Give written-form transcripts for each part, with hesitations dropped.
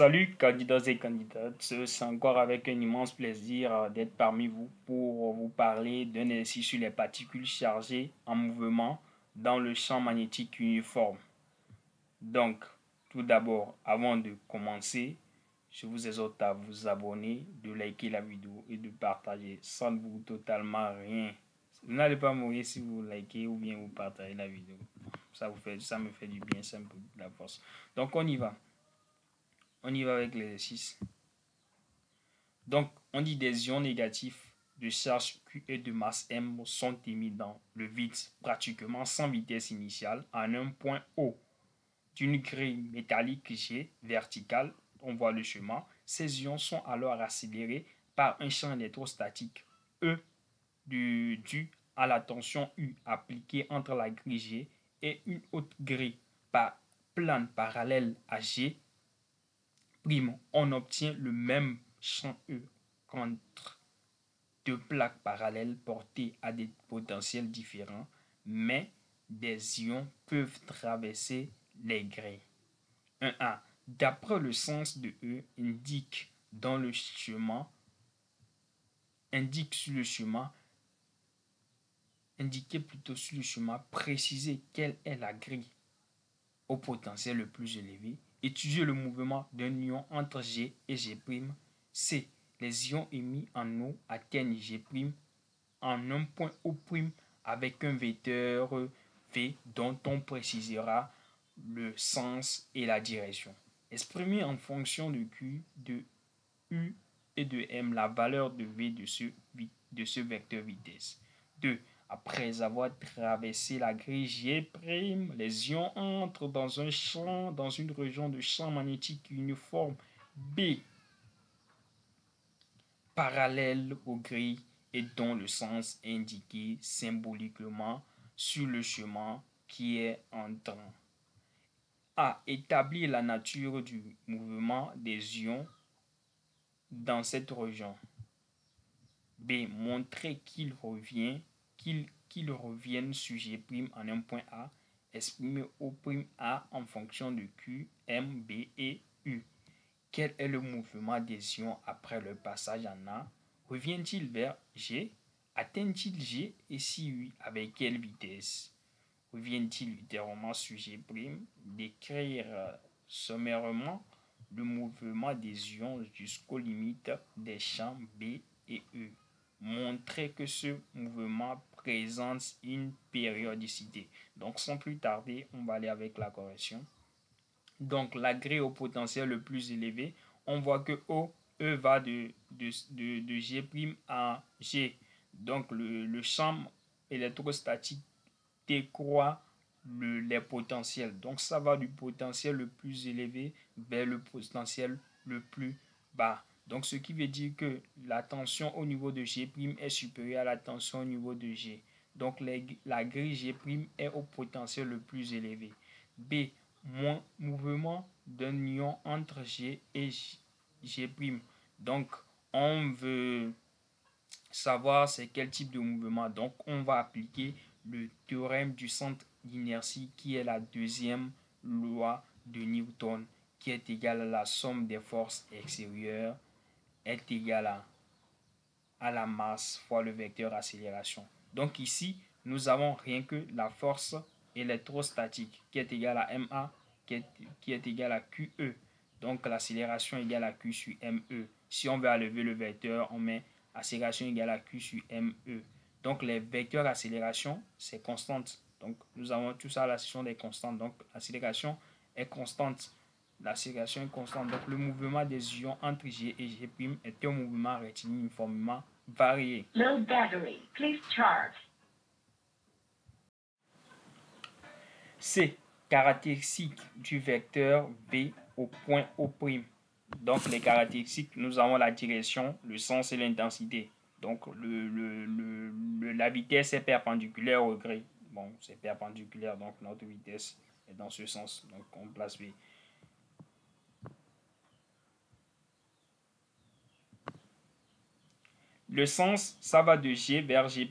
Salut candidats et candidates, c'est encore avec un immense plaisir d'être parmi vous pour vous parler d'un exercice sur les particules chargées en mouvement dans le champ magnétique uniforme. Donc, tout d'abord, avant de commencer, je vous exhorte à vous abonner, de liker la vidéo et de partager. Ça ne vous coûte totalement rien. Vous n'allez pas mourir si vous likez ou bien vous partagez la vidéo. Ça me fait du bien, ça me fait de la force. Donc, on y va. On y va avec l'exercice. Donc, on dit des ions négatifs de charge Q et de masse M sont émis dans le vide pratiquement sans vitesse initiale en un point O d'une grille métallique G verticale. On voit le chemin. Ces ions sont alors accélérés par un champ électrostatique E dû à la tension U appliquée entre la grille G et une autre grille plane parallèle à G'. On obtient le même champ E contre deux plaques parallèles portées à des potentiels différents, mais des ions peuvent traverser les grilles. 1A. D'après le sens de E indiquez plutôt sur le chemin, précisez quelle est la grille au potentiel le plus élevé. Étudiez le mouvement d'un ion entre G et G'. C. Les ions émis en eau atteignent G' en un point O' avec un vecteur V dont on précisera le sens et la direction. Exprimez en fonction de Q, de U et de M la valeur de V de ce vecteur vitesse. 2. Après avoir traversé la grille G', les ions entrent dans une région de champ magnétique uniforme B, parallèle aux grilles et dont le sens est indiqué symboliquement sur le chemin qui est en train. A. Établir la nature du mouvement des ions dans cette région. B. Montrer qu'ils reviennent sur G' en un point A, exprimé O'A en fonction de Q, M, B et U. Quel est le mouvement des ions après le passage en A? Revient-il vers G? Atteint-il G? Et si oui, avec quelle vitesse? Revient-il ultérieurement sur G'? Décrire sommairement le mouvement des ions jusqu'aux limites des champs B et E. Montrer que ce mouvement présente une périodicité. Donc, sans plus tarder, on va aller avec la correction. Donc, la grille au potentiel le plus élevé, on voit que E va de G' à G. Donc, le champ électrostatique décroît les potentiels. Donc, ça va du potentiel le plus élevé vers le potentiel le plus bas. Donc, ce qui veut dire que la tension au niveau de G' est supérieure à la tension au niveau de G. Donc, la grille G' est au potentiel le plus élevé. B. Mouvement d'un ion entre G et G'. Donc, on veut savoir c'est quel type de mouvement. Donc, on va appliquer le théorème du centre d'inertie qui est la deuxième loi de Newton qui est égale à la somme des forces extérieures est égale à la masse fois le vecteur accélération. Donc ici, nous avons rien que la force électrostatique qui est égale à MA qui est égale à QE. Donc l'accélération égale à Q sur ME. Si on veut enlever le vecteur, on met accélération égale à Q sur ME. Donc les vecteurs accélération, c'est constante. Donc nous avons tout ça à la section des constantes. Donc l'accélération est constante. L'accélération est constante. Donc le mouvement des ions entre G et G' est un mouvement rectiligne uniformément varié. Low battery, please charge. C. Caractéristiques du vecteur V au point O'. Donc les caractéristiques, nous avons la direction, le sens et l'intensité. Donc la vitesse est perpendiculaire au grille. Bon, c'est perpendiculaire, donc notre vitesse est dans ce sens. Donc on place V. Le sens, ça va de G vers G',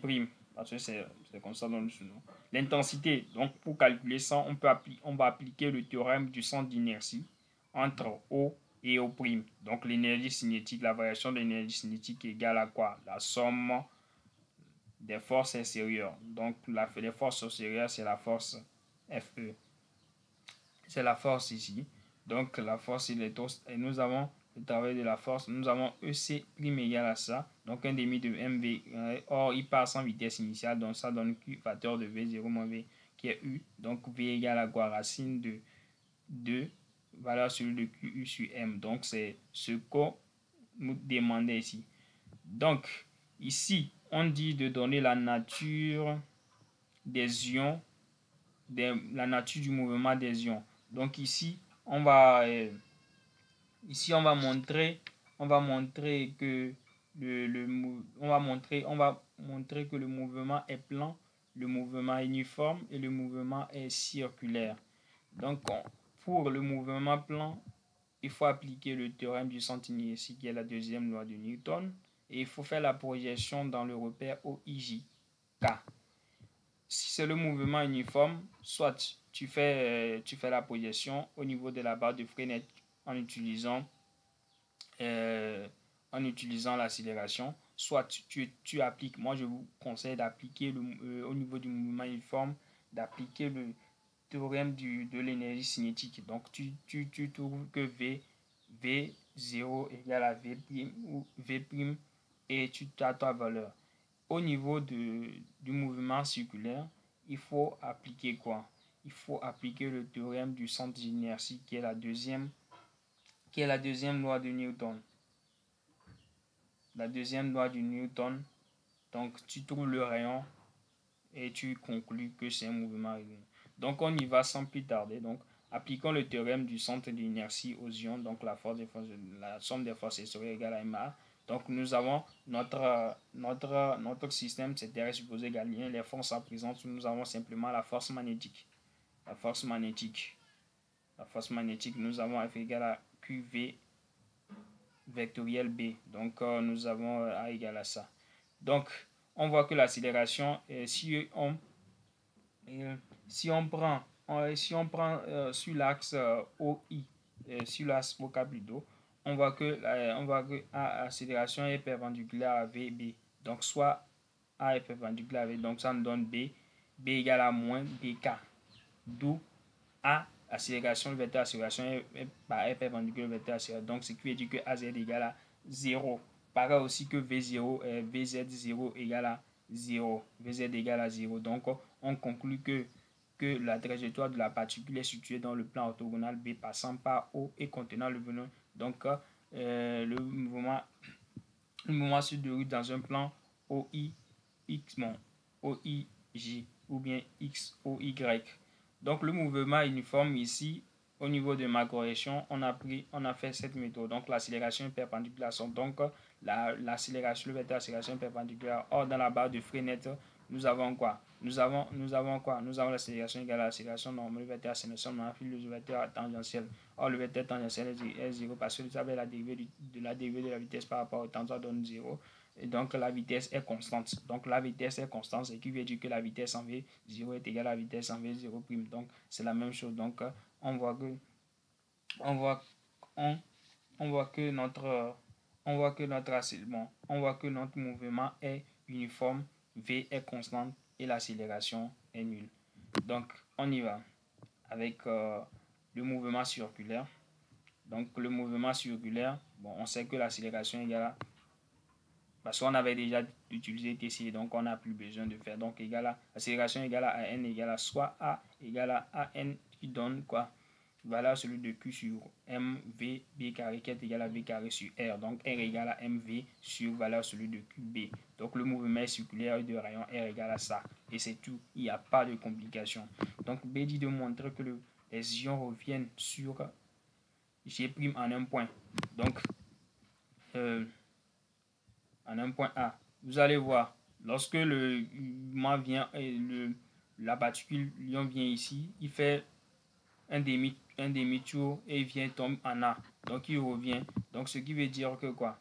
parce que c'est comme ça dans le nom. L'intensité, donc pour calculer ça, on va appliquer le théorème du centre d'inertie entre O et O'. Donc l'énergie cinétique, la variation de l'énergie cinétique est égale à quoi? La somme des forces extérieures. Donc les forces extérieures, c'est la force Fe. C'est la force ici. Donc la force et nous avons le travail de la force. Nous avons EC' égale à ça. Donc 1 demi de mv. Or, il passe en vitesse initiale. Donc ça donne Q facteur de V0 moins V qui est U. Donc V égale à quoi? Racine de 2 valeur sur le QU sur M. Donc c'est ce qu'on nous demandait ici. Donc ici, on dit de donner la nature des ions, la nature du mouvement des ions. Donc ici, on va montrer que on va montrer que le mouvement est plan, le mouvement est uniforme et le mouvement est circulaire. Donc pour le mouvement plan, il faut appliquer le théorème du centre inertie qui est la deuxième loi de Newton et il faut faire la projection dans le repère OIJ K. Si c'est le mouvement uniforme, soit tu fais la projection au niveau de la barre de freinette en utilisant l'accélération, soit tu appliques, moi je vous conseille d'appliquer au niveau du mouvement uniforme, d'appliquer le théorème de l'énergie cinétique. Donc tu trouves que V0 égale à V' ou V' et tu as ta valeur. Au niveau du mouvement circulaire, il faut appliquer quoi? Il faut appliquer le théorème du centre d'inertie qui est la deuxième loi de Newton. La deuxième loi de Newton. Donc tu trouves le rayon et tu conclus que c'est un mouvement régulier. Donc on y va sans plus tarder. Donc appliquons le théorème du centre d'inertie aux ions. Donc la somme des forces extérieures égale à ma. Donc nous avons notre système, c'est supposé gagner les forces en présence. Nous avons simplement la force magnétique. La force magnétique, nous avons F égale à QV vectoriel B. Donc nous avons A égale à ça. Donc on voit que l'accélération, si on prend sur l'axe OI, sur l'axe OK plutôt, on voit que l'accélération est perpendiculaire à VB. Donc soit A est perpendiculaire à V, donc ça nous donne B égale à moins BK. D'où A, accélération, le vecteur accélération est perpendiculaire au vecteur accélération. Donc ce qui veut dire que AZ égale à 0. Pareil aussi que V0, VZ0 égale à 0. VZ égale à 0. Donc on conclut que la trajectoire de la particule est située dans le plan orthogonal B passant par O et contenant le venin. Donc le mouvement se déroule dans un plan OI, OIJ ou bien XOY. Donc le mouvement uniforme ici, au niveau de ma correction, on a fait cette méthode. Donc l'accélération est perpendiculaire. Donc l'accélération, le vecteur d'accélération est perpendiculaire. Or dans la barre de freinette, nous avons quoi? Nous avons l'accélération égale à l'accélération normale, le vecteur d'accélération normale, le vecteur tangentiel. Or le vecteur tangentiel est 0 parce que vous savez la dérivée de la vitesse par rapport au temps, ça donne 0. Et donc la vitesse est constante. Donc la vitesse est constante, ce qui veut dire que la vitesse en V0 est égale à la vitesse en V0'. Donc c'est la même chose. Donc on voit que notre mouvement est uniforme, V est constante et l'accélération est nulle. Donc on y va avec le mouvement circulaire. Donc le mouvement circulaire, bon, on sait que l'accélération est égale à, parce qu'on avait déjà utilisé TC, donc on n'a plus besoin de faire. Donc accélération égale à n égale à soit A égale à AN qui donne quoi? Valeur celui de Q sur MV B carré qui est égal à V carré sur R. Donc R égale à MV sur valeur celui de QB. Donc le mouvement circulaire de rayon R égale à ça. Et c'est tout. Il n'y a pas de complication. Donc B dit de montrer que les ions reviennent sur G' en un point. Donc en un point A. Vous allez voir, lorsque le mouvement vient et la particule lion vient ici, il fait un demi-tour et il vient tomber en A. Donc il revient. Donc ce qui veut dire que quoi?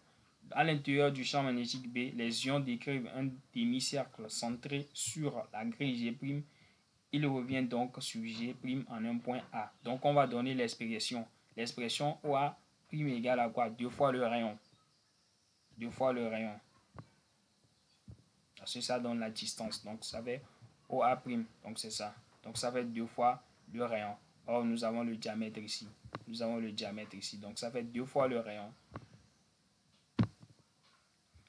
À l'intérieur du champ magnétique B, les ions décrivent un demi-cercle centré sur la grille G'. Il revient donc sur G' en un point A. Donc on va donner l'expression. L'expression OA prime égale à quoi? 2 fois le rayon. 2 fois le rayon. Parce que ça donne la distance. Donc, ça fait OA prime. Donc, c'est ça. Donc, ça fait 2 fois le rayon. Or, nous avons le diamètre ici. Nous avons le diamètre ici. Donc, ça fait 2 fois le rayon.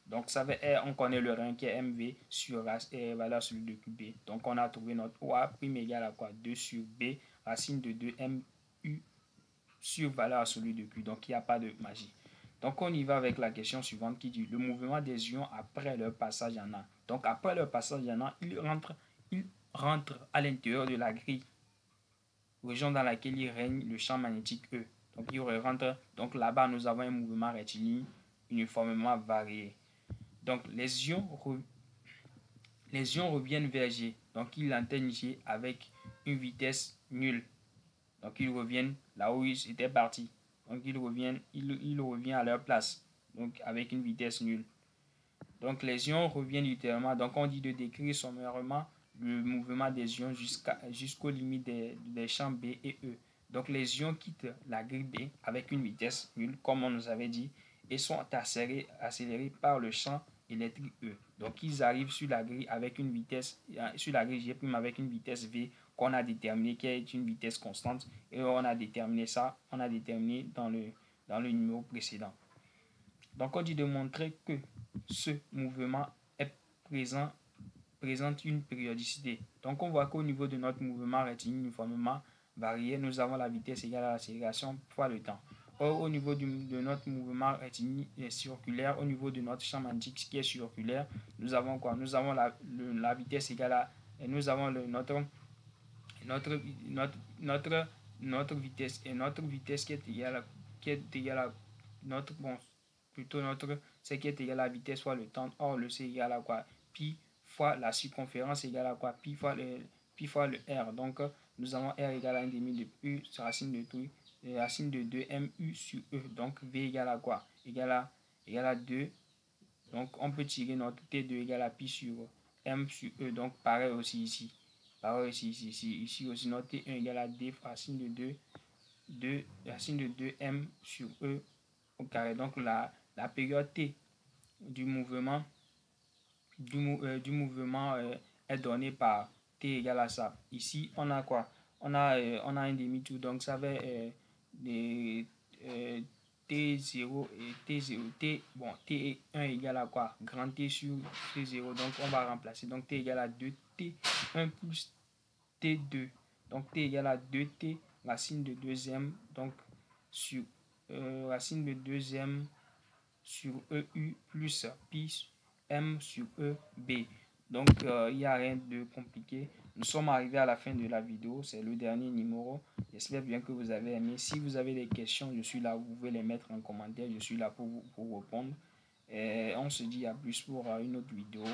Donc, ça fait R, on connaît le rayon qui est MV sur valeur sur de QB. Donc, on a trouvé notre OA prime égale à quoi? 2 sur B, racine de 2 MU sur valeur absolue de Q. Donc, il n'y a pas de magie. Donc, on y va avec la question suivante qui dit le mouvement des ions après leur passage en A. Donc, après leur passage en A, ils rentrent à l'intérieur de la grille, région dans laquelle il règne le champ magnétique E. Donc, ils rentrent. Donc, là-bas, nous avons un mouvement rectiligne uniformément varié. Donc, les ions reviennent vers G. Donc, ils atteignent G avec une vitesse nulle. Donc, ils reviennent là où ils étaient partis. Donc, ils reviennent à leur place. Donc, avec une vitesse nulle. Donc, les ions reviennent littéralement. Donc, on dit de décrire sommairement le mouvement des ions jusqu'aux limites des champs B et E. Donc, les ions quittent la grille B avec une vitesse nulle, comme on nous avait dit, et sont accélérés par le champ électrique E. Donc, ils arrivent sur la grille avec une vitesse, sur la grille G' avec une vitesse V qu'on a déterminée, qui est une vitesse constante. Et on a déterminé ça, on a déterminé dans le numéro précédent. Donc, on dit de montrer que ce mouvement présente une périodicité. Donc, on voit qu'au niveau de notre mouvement rectiligne uniformément varié, nous avons la vitesse égale à l'accélération fois le temps. Or, au niveau de notre mouvement rectiligne circulaire, au niveau de notre champ magnétique qui est circulaire, nous avons quoi? Nous avons la vitesse égale à... Et nous avons notre vitesse et notre vitesse qui est égale à notre... Bon, plutôt notre... C'est qui est égal à la vitesse fois le temps. Or, le C égale à quoi? Pi fois la circonférence égale à quoi? Pi fois le R. Donc, nous avons R égale à 1 demi de U, racine de tout, racine de 2 MU sur E. Donc, V égale à quoi? Égale à 2. Donc, on peut tirer notre T2 égale à pi sur M sur E. Donc, pareil aussi ici. Pareil ici aussi, notre T1 égale à D racine de 2, racine de 2 M sur E au carré. Donc, la période T du mouvement est donnée par T égale à ça. Ici, on a quoi? On a un demi-tour, donc ça fait T0 et T0. Bon, T1 égale à quoi? Grand T sur T0, donc on va remplacer. Donc, T égale à 2T1 plus T2. Donc, T égale à 2T, racine de 2M, donc sur racine de 2M sur EU plus pi M sur EB. Donc, il n'y a rien de compliqué. Nous sommes arrivés à la fin de la vidéo. C'est le dernier numéro. J'espère bien que vous avez aimé. Si vous avez des questions, je suis là. Vous pouvez les mettre en commentaire. Je suis là pour répondre. Et on se dit à plus pour une autre vidéo.